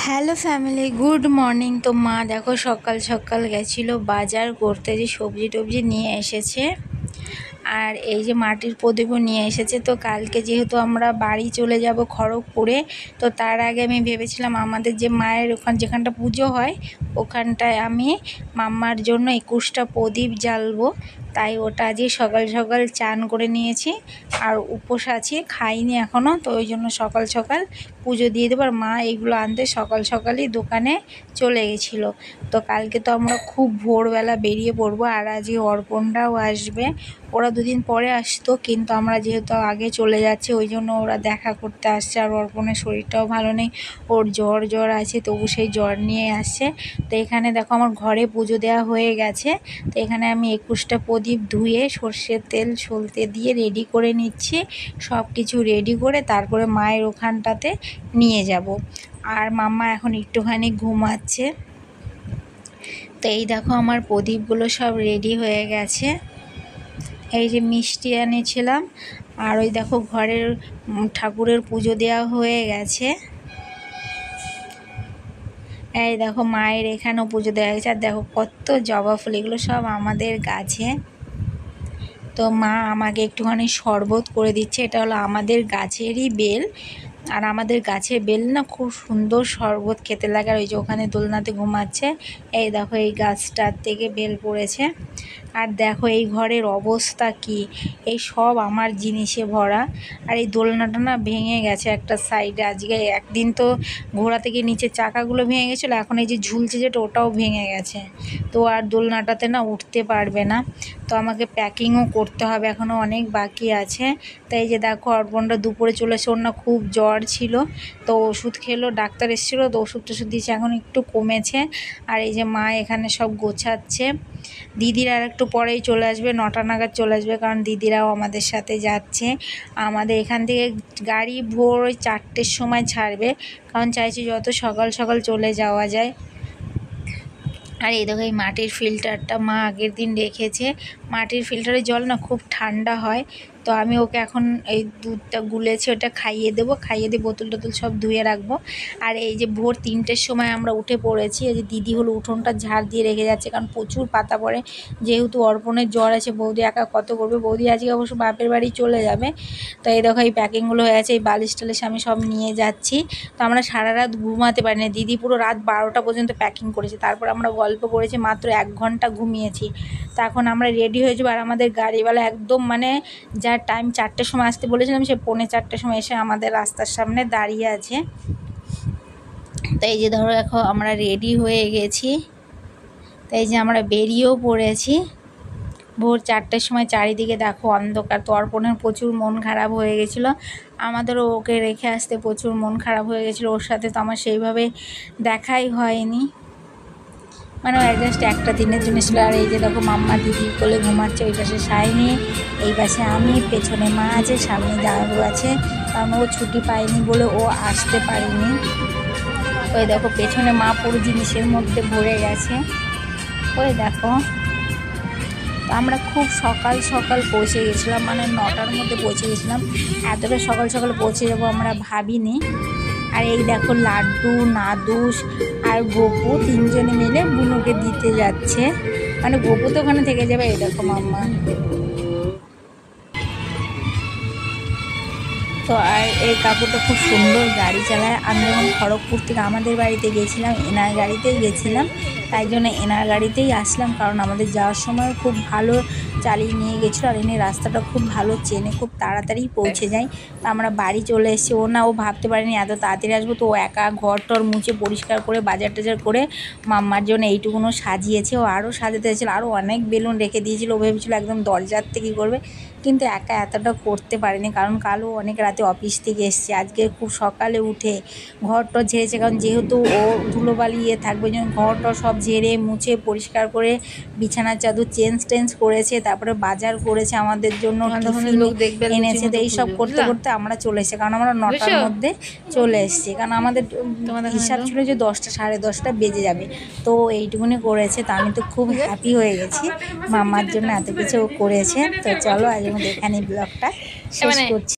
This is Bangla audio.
Hello family, good morning. তো মা দেখো সকাল সকাল গেছিলো বাজার করতে, যে সবজি টবজি নিয়ে এসেছে। আর এই যে মাটির প্রদীপও নিয়ে এসেছে। তো কালকে যেহেতু আমরা বাড়ি চলে যাব খড়গপুরে, তো তার আগে আমি ভেবেছিলাম আমাদের যে মায়ের যেখানটা পুজো হয় ওখানটায় আমি মাম্মার জন্য 21টা প্রদীপ জ্বালবো। তাই ওটা আজকে সকাল সকাল চান করে নিয়েছি, আর উপোস আছি, খাইনি এখনও। তো ওই জন্য সকাল সকাল পুজো দিয়ে দেবো। আর মা এইগুলো আনতে সকাল সকালই দোকানে চলে গেছিলো। তো কালকে তো আমরা খুব ভোরবেলা বেরিয়ে পড়বো। আর আজকে অর্পণরাও আসবে। ওরা দুদিন পরে আসতো, কিন্তু আমরা যেহেতু আগে চলে যাচ্ছি ওই জন্য ওরা দেখা করতে আসছে। আর অর্পণের শরীরটাও ভালো নেই, ওর জ্বর আছে, তবু সেই জ্বর নিয়ে আসছে। তো এখানে দেখো আমার ঘরে পুজো দেওয়া হয়ে গেছে। তো এখানে আমি 21টা প্রদীপ ধুয়ে সর্ষের তেল সলতে দিয়ে রেডি করে নিচ্ছি। সব কিছু রেডি করে তারপরে মায়ের ওখানটাতে নিয়ে যাব। আর মাম্মা এখন একটুখানি ঘুমাচ্ছে। তো এই দেখো আমার প্রদীপগুলো সব রেডি হয়ে গেছে। এই যে মিষ্টি এনেছিলাম, আর ওই দেখো ঘরের ঠাকুরের পুজো দেওয়া হয়ে গেছে। এই দেখো মায়ের এখানেও পুজো দেওয়া গেছে। আর দেখো কত জবা ফুল, এগুলো সব আমাদের গাছে। তো মা আমাকে একটুখানি শরবত করে দিচ্ছে। এটা হলো আমাদের গাছেরই বেল, আর আমাদের গাছের বেল না খুব সুন্দর শরবত খেতে লাগে। আর ওই যে ওখানে দোলনাতে ঘুমাচ্ছে, এই দেখো এই গাছটার থেকে বেল পড়েছে। আর দেখো এই ঘরের অবস্থা কি, এই সব আমার জিনিসে ভরা। আর এই দোলনাটা না ভেঙে গেছে একটা সাইডে। আজকে একদিন তো ঘোড়া থেকে নিচে চাকাগুলো ভেঙে গেছিলো, এখন এই যে ঝুলছে যেটা ওটাও ভেঙে গেছে। তো আর দোলনাটাতে না উঠতে পারবে না। তো আমাকে প্যাকিংও করতে হবে, এখনও অনেক বাকি আছে। তাই যে দেখো অর্পণটা দুপুরে চলেছে, ওর না খুব জ্বর ছিল। তো ওষুধ খেলো, ডাক্তার এসেছিলো, তো ওষুধ টষুধ দিয়েছে, এখন একটু কমেছে। আর এই যে মা এখানে সব গোছাচ্ছে। দিদিরা আর একটু পরেই চলে আসবে, 9টা নাগাদ চলে আসবে, কারণ দিদিরাও আমাদের সাথে যাচ্ছে। আমাদের এখান থেকে গাড়ি ভোর 4টের সময় ছাড়বে, কারণ চাইছি যত সকাল সকাল চলে যাওয়া যায়। আর এই দেখো এই মাটির ফিল্টারটা মা আগের দিন রেখেছে। মাটির ফিল্টারের জল না খুব ঠান্ডা হয়। তো আমি ওকে এখন এই দুধটা গুলেছে ওটা খাইয়ে দেবো, খাইয়ে দিয়ে বোতল টোতল সব ধুয়ে রাখবো। আর এই যে ভোর 3টের সময় আমরা উঠে পড়েছি। এই যে দিদি হলো উঠোনটা ঝাড় দিয়ে রেখে যাচ্ছে, কারণ প্রচুর পাতা পড়ে। যেহেতু অর্পণের জ্বর আছে, বৌদি একা কত করবে। বৌদি আজকে অবশ্য বাপের বাড়ি চলে যাবে। তো এই দেখো এই প্যাকিংগুলো হয়ে আছে, এই বালিশ টালিশ আমি সব নিয়ে যাচ্ছি। তো আমরা সারা রাত ঘুমাতে পারিনি, দিদি পুরো রাত 12টা পর্যন্ত প্যাকিং করেছে। তারপর আমরা গল্প করেছি, মাত্র 1 ঘন্টা ঘুমিয়েছি। তো এখন আমরা রেডি হয়ে যাবো। আর আমাদের গাড়িওয়ালা একদম মানে যার টাইম 4টের সময় আসতে বলেছিলাম, সে 3:45 সময় এসে আমাদের রাস্তার সামনে দাঁড়িয়ে আছে। তো এই যে ধরো এখন আমরা রেডি হয়ে গেছি। তো এই যে আমরা বেরিয়েও পড়েছি। ভোর 4টের সময় চারিদিকে দেখো অন্ধকার। তো অর্পণের প্রচুর মন খারাপ হয়ে গেছিলো, আমাদেরও ওকে রেখে আসতে প্রচুর মন খারাপ হয়ে গেছিলো। ওর সাথে তো আমার সেইভাবে দেখাই হয়নি, মানে জাস্ট একটা দিনের জন্য ছিল। আর এই যে দেখো মাম্মা দিদির কোলে ঘুমাচ্ছে, ওই পাশে শাইনি, এই পাশে আমি, পেছনে মা আছে, সামনে দাদু আছে, কারণ ও ছুটি পায়নি বলে ও আসতে পারেনি। ওই দেখো পেছনে মা পুরো জিনিসের মধ্যে ভরে গেছে, ওই দেখো। তো আমরা খুব সকাল সকাল পৌঁছে গেছিলাম, মানে 9টার মধ্যে পৌঁছে গেছিলাম। এতটা সকাল সকাল পৌঁছে যাবো আমরা ভাবিনি। আর এই দেখো লাড্ডু, নাদুস আর গোপু 3জনে মিলে বুনুকে দিতে যাচ্ছে, মানে গোপু তো ওখানে থেকে যাবে। এই দেখো মাম্মা। তো আর এই কাকুটা খুব সুন্দর গাড়ি চালায়। আমি যখন খড়গপুর থেকে আমাদের বাড়িতে গেছিলাম, এনার গাড়িতেই গেছিলাম, তাই জন্য এনার গাড়িতেই আসলাম, কারণ আমাদের যাওয়ার সময় খুব ভালো চালিয়ে নিয়ে গেছিলো। আর এনে রাস্তাটা খুব ভালো চেনে, খুব তাড়াতাড়ি পৌঁছে যায়। তো আমরা বাড়ি চলে এসেছি। ও ভাবতে পারেনি এত তাড়াতাড়ি আসবো। তো ও একা ঘর টর মুছে পরিষ্কার করে বাজার টাজার করে মাম্মার জন্য এইটুকুনও সাজিয়েছে। ও আরও সাজাতে চাইছিলো, আরও অনেক বেলুন রেখে দিয়েছিলো। ও ভেবেছিলো একদম দরজার থেকে করবে, কিন্তু একা এতটা করতে পারেনি, কারণ কালও অনেক রাতে অফিস থেকে এসছে। আজকে খুব সকালে উঠে ঘর টর ঝেড়েছে, কারণ যেহেতু ও ধুলোবালি থাকবে, যেন ঘর টর সব ঝেড়ে মুছে পরিষ্কার করে বিছানার চাদর চেঞ্জ করেছে। তারপরে বাজার করেছে আমাদের জন্য, এনেছে। তো এইসব করতে করতে আমরা চলে এসেছি, কারণ আমরা 9টার মধ্যে চলে এসেছি, কারণ আমাদের হিসাব ছিল যে 10টা 10:30 বেজে যাবে। তো এইটুকুনি করেছে। তো আমি তো খুব হ্যাপি হয়ে গেছি, মাম্মার জন্য এত কিছু করেছে। তো চলো আজ আমাদের এখানে ব্লগটা শেষ করছি।